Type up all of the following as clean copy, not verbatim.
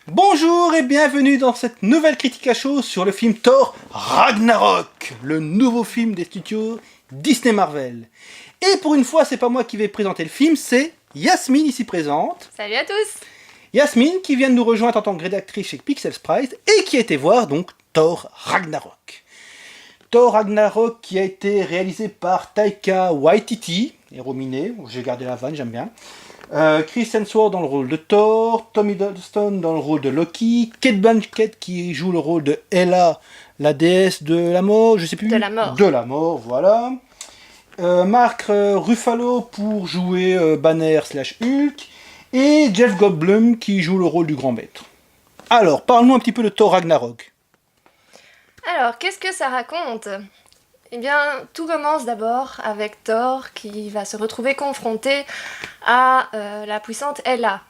Bonjour et bienvenue dans cette nouvelle critique à chaud sur le film Thor Ragnarok, le nouveau film des studios Disney Marvel. Et pour une fois, c'est pas moi qui vais présenter le film, c'est Yasmine ici présente. Salut à tous. Yasmine qui vient de nous rejoindre en tant que rédactrice chez Pixel Sprite et qui a été voir donc Thor Ragnarok. Thor Ragnarok qui a été réalisé par Taika Waititi, héros miné, j'ai gardé la vanne, j'aime bien. Chris Hemsworth dans le rôle de Thor, Tom Hiddleston dans le rôle de Loki, Cate Blanchett qui joue le rôle de Hela, la déesse de la mort, je sais plus. De la mort. De la mort, voilà. Mark Ruffalo pour jouer Banner / Hulk, et Jeff Goldblum qui joue le rôle du grand maître. Alors, parle-nous un petit peu de Thor Ragnarok. Alors, qu'est-ce que ça raconte ? Eh bien, tout commence d'abord avec Thor qui va se retrouver confronté à la puissante Hela.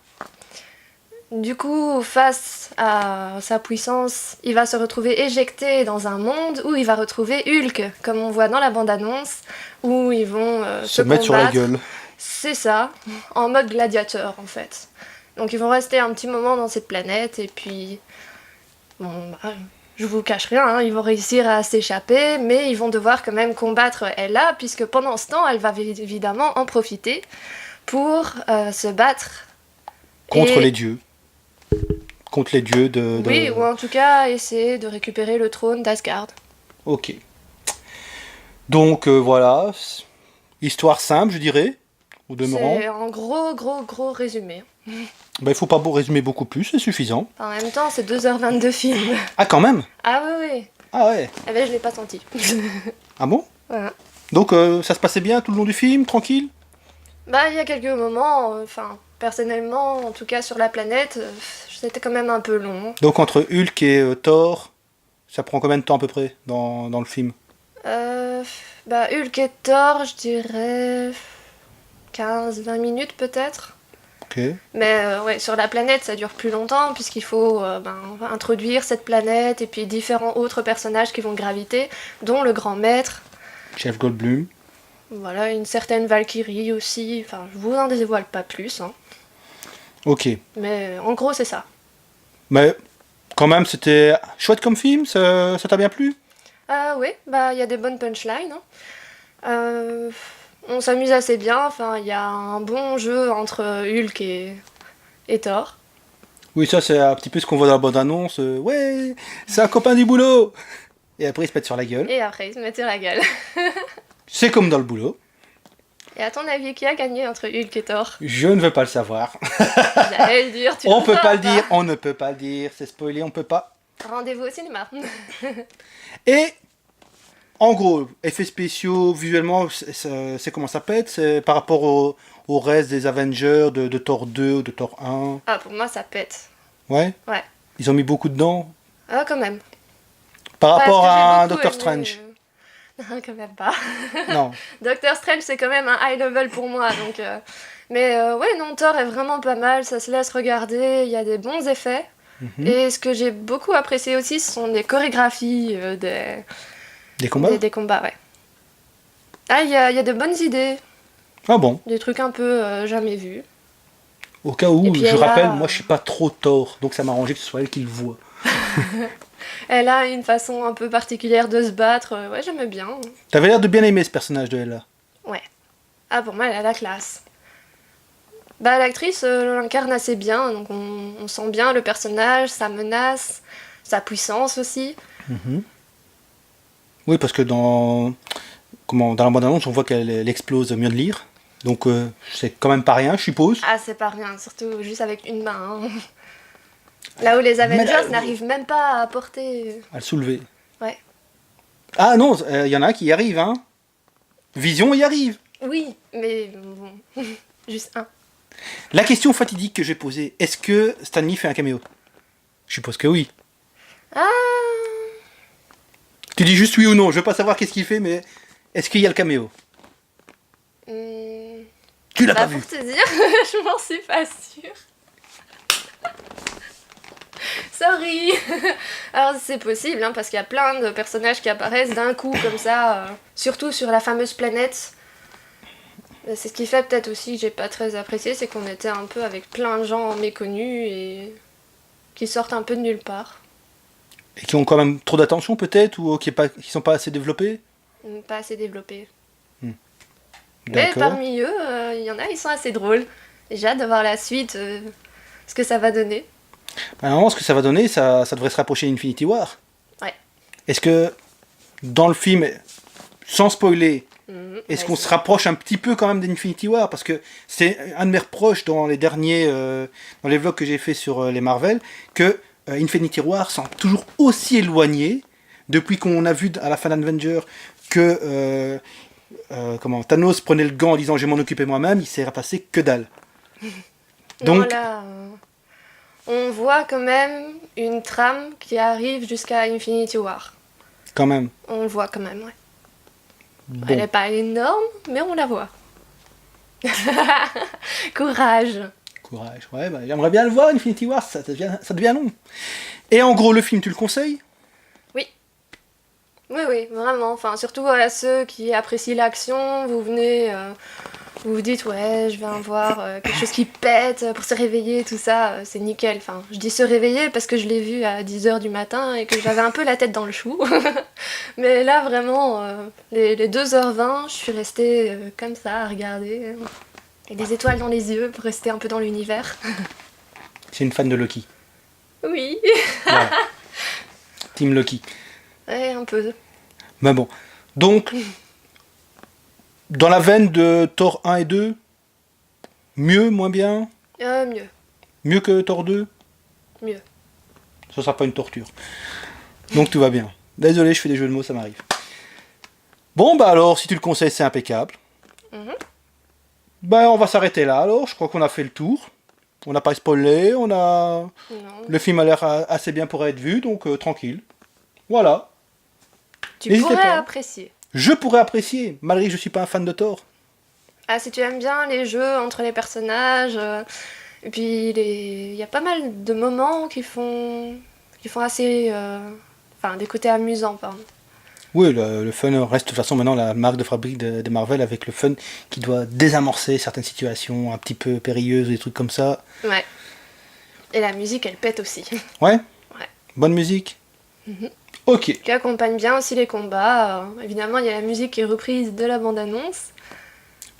Du coup, face à sa puissance, il va se retrouver éjecté dans un monde où il va retrouver Hulk, comme on voit dans la bande-annonce, où ils vont se mettre sur la gueule. C'est ça, en mode gladiateur en fait. Donc ils vont rester un petit moment dans cette planète et puis... Bon, bah, je vous cache rien, hein, ils vont réussir à s'échapper, mais ils vont devoir quand même combattre Hela, puisque pendant ce temps, elle va évidemment en profiter pour se battre. Contre les dieux. Contre les dieux de... Oui, ou en tout cas essayer de récupérer le trône d'Asgard. Ok. Donc voilà, histoire simple je dirais, au demeurant. C'est un gros résumé. Il faut pas résumer beaucoup plus, c'est suffisant. En même temps, c'est 2h22 de film. Ah quand même. Ah oui. Ah ouais. Eh ben je l'ai pas senti. Ah bon? Voilà. Donc ça se passait bien tout le long du film, tranquille? Bah il y a quelques moments, personnellement, en tout cas sur la planète, c'était quand même un peu long. Donc entre Hulk et Thor, ça prend combien de temps à peu près dans le film? Hulk et Thor, je dirais 15-20 minutes peut-être. Ok. Mais ouais, sur la planète, ça dure plus longtemps puisqu'il faut introduire cette planète et puis différents autres personnages qui vont graviter, dont le grand maître. Jeff Goldblum. Voilà, une certaine Valkyrie aussi. Enfin, je vous en dévoile pas plus. Hein. Ok. Mais en gros, c'est ça. Mais quand même, c'était chouette comme film, ça t'a bien plu? Oui, il y a des bonnes punchlines. Hein. On s'amuse assez bien, il y a un bon jeu entre Hulk et Thor. Oui, ça c'est un petit peu ce qu'on voit dans la bande-annonce. Ouais, c'est un copain du boulot. Et après ils se mettent sur la gueule. Et après ils se mettent sur la gueule. C'est comme dans le boulot. Et à ton avis, qui a gagné entre Hulk et Thor? Je ne veux pas le savoir. J'allais le dire, on peut pas le dire, on ne peut pas le dire, c'est spoilé, on peut pas. Rendez-vous au cinéma. Et en gros, effets spéciaux, visuellement, c'est comment ça pète? C'est par rapport au reste des Avengers, de Thor 2 ou de Thor 1? Ah, pour moi, ça pète. Ouais? Ouais. Ils ont mis beaucoup dedans? Ah, quand même. Par rapport à beaucoup Doctor aimé, Strange? Non, quand même pas. Non. Doctor Strange, c'est quand même un high level pour moi, donc... Mais ouais, non, Thor est vraiment pas mal, ça se laisse regarder, il y a des bons effets. Et ce que j'ai beaucoup apprécié aussi, ce sont des chorégraphies, Des combats? Des combats, ouais. Ah, il y a de bonnes idées. Ah bon? Des trucs un peu jamais vus. Au cas où, puis je elle rappelle, a- moi je suis pas trop Thor, donc ça m'a arrangé que ce soit elle qui le voit. Elle a une façon un peu particulière de se battre. Ouais, j'aime bien. T'avais l'air de bien aimer ce personnage de Hela. Ouais. Ah, pour moi, elle a la classe. L'actrice l'incarne assez bien, donc on sent bien le personnage, sa menace, sa puissance aussi. Oui, parce que dans la bande-annonce, on voit qu'elle explose Mjolnir. Donc c'est quand même pas rien, je suppose. Ah, c'est pas rien, surtout juste avec une main. Hein. Là où les Avengers n'arrivent même pas à porter... À le soulever. Ouais. Ah non, il y en a qui y arrivent, hein. Vision y arrive. Oui, mais bon, juste un. La question fatidique que j'ai posée, est-ce que Stan Lee fait un caméo? Je suppose que oui. Ah, Tu dis juste oui ou non, je veux pas savoir qu'est-ce qu'il fait, mais est-ce qu'il y a le caméo? Tu l'as pas vu? pour te dire, je m'en suis pas sûre. Sorry. Alors c'est possible, hein, parce qu'il y a plein de personnages qui apparaissent d'un coup comme ça, surtout sur la fameuse planète. C'est ce qui fait peut-être aussi que j'ai pas très apprécié, c'est qu'on était un peu avec plein de gens méconnus et qui sortent un peu de nulle part. Et qui ont quand même trop d'attention peut-être, ou qui sont pas assez développés. Pas assez développés. Mais D'accord. parmi eux, il y en a, ils sont assez drôles. J'ai hâte de voir la suite, ce que ça va donner. Bah, normalement, ce que ça va donner, ça devrait se rapprocher d'Infinity War. Ouais. Est-ce que, dans le film, sans spoiler, est-ce qu'on se rapproche un petit peu quand même d'Infinity War? Parce que c'est un de mes reproches dans les derniers, dans les vlogs que j'ai fait sur les Marvel, que Infinity War semble toujours aussi éloigné, depuis qu'on a vu à la fin d'Avenger que Thanos prenait le gant en disant je vais m'en occuper moi-même, il s'est passé que dalle. Non, Donc, là, on voit quand même une trame qui arrive jusqu'à Infinity War. quand même. On le voit quand même, ouais. Bon. Elle n'est pas énorme, mais on la voit. Courage. Courage. Ouais, bah, j'aimerais bien le voir, Infinity War, ça devient long. Et en gros, le film, tu le conseilles? Oui, oui, vraiment. Enfin, surtout à ceux qui apprécient l'action, vous venez, vous vous dites, ouais, je vais voir quelque chose qui pète pour se réveiller, tout ça, c'est nickel. Enfin, je dis se réveiller parce que je l'ai vu à 10h du matin et que j'avais un peu la tête dans le chou. Mais là, vraiment, les 2h20, je suis restée comme ça à regarder, avec des étoiles dans les yeux pour rester un peu dans l'univers. C'est une fan de Loki. Oui, Voilà. Team Loki. ouais, un peu. Mais bon. Donc, dans la veine de Thor 1 et 2, mieux, moins bien? Mieux, Mieux que Thor 2? mieux. Ça sera pas une torture. Donc tout va bien. Désolé, je fais des jeux de mots, ça m'arrive. Bon, bah alors, si tu le conseilles, c'est impeccable. Mhm. Bah, on va s'arrêter là alors. Je crois qu'on a fait le tour. On n'a pas spoilé. Non. Le film a l'air assez bien pour être vu, donc tranquille. Voilà. Tu N'hésitez pourrais pas. apprécier. Je pourrais apprécier, malgré que je suis pas un fan de Thor. Ah, si tu aimes bien les jeux entre les personnages, et puis il y a pas mal de moments qui font assez, enfin, des côtés amusants, pardon. Oui, le fun reste de toute façon maintenant la marque de fabrique de Marvel, avec le fun qui doit désamorcer certaines situations un petit peu périlleuses, des trucs comme ça. Ouais. Et la musique, elle pète aussi. Ouais. Ouais. Bonne musique. Mhm. Ok. Qui accompagne bien aussi les combats. Évidemment, il y a la musique qui est reprise de la bande-annonce,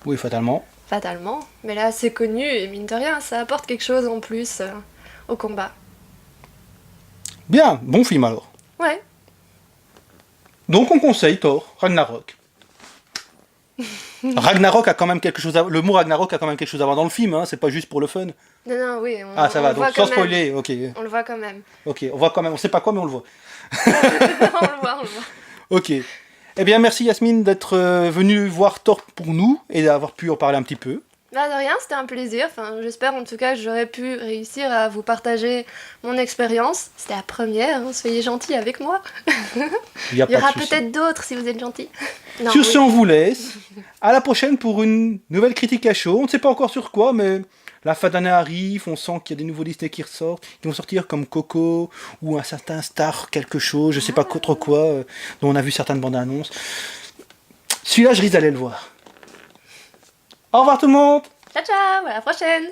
Oui, fatalement. fatalement. Mais là, c'est connu et mine de rien, ça apporte quelque chose en plus au combat. Bien, bon film alors. Ouais. Donc on conseille Thor, Ragnarok. Ragnarok a quand même quelque chose le mot Ragnarok a quand même quelque chose à voir dans le film, hein, c'est pas juste pour le fun. Non, non, oui. Ah, ça on va, le voit donc sans quand même. spoiler, ok. On le voit quand même. Ok, on voit quand même, on sait pas quoi, mais on le voit. On le voit, on le voit. Ok. Eh bien, merci Yasmine d'être venue voir Thor pour nous et d'avoir pu en parler un petit peu. Bah de rien, c'était un plaisir. Enfin, j'espère en tout cas que j'aurais pu réussir à vous partager mon expérience. C'était la première, hein, soyez gentils avec moi. Il y Il y aura peut-être d'autres si vous êtes gentils. Non, Sur oui. ce, on vous laisse. À la prochaine pour une nouvelle critique à chaud. On ne sait pas encore sur quoi, mais la fin d'année arrive. On sent qu'il y a des nouveaux Disney qui ressortent, qui vont sortir comme Coco ou un certain Star quelque chose, je sais pas trop quoi, dont on a vu certaines bandes annonces. Celui-là, je risque d'aller le voir. Au revoir tout le monde. Ciao ciao, à la prochaine.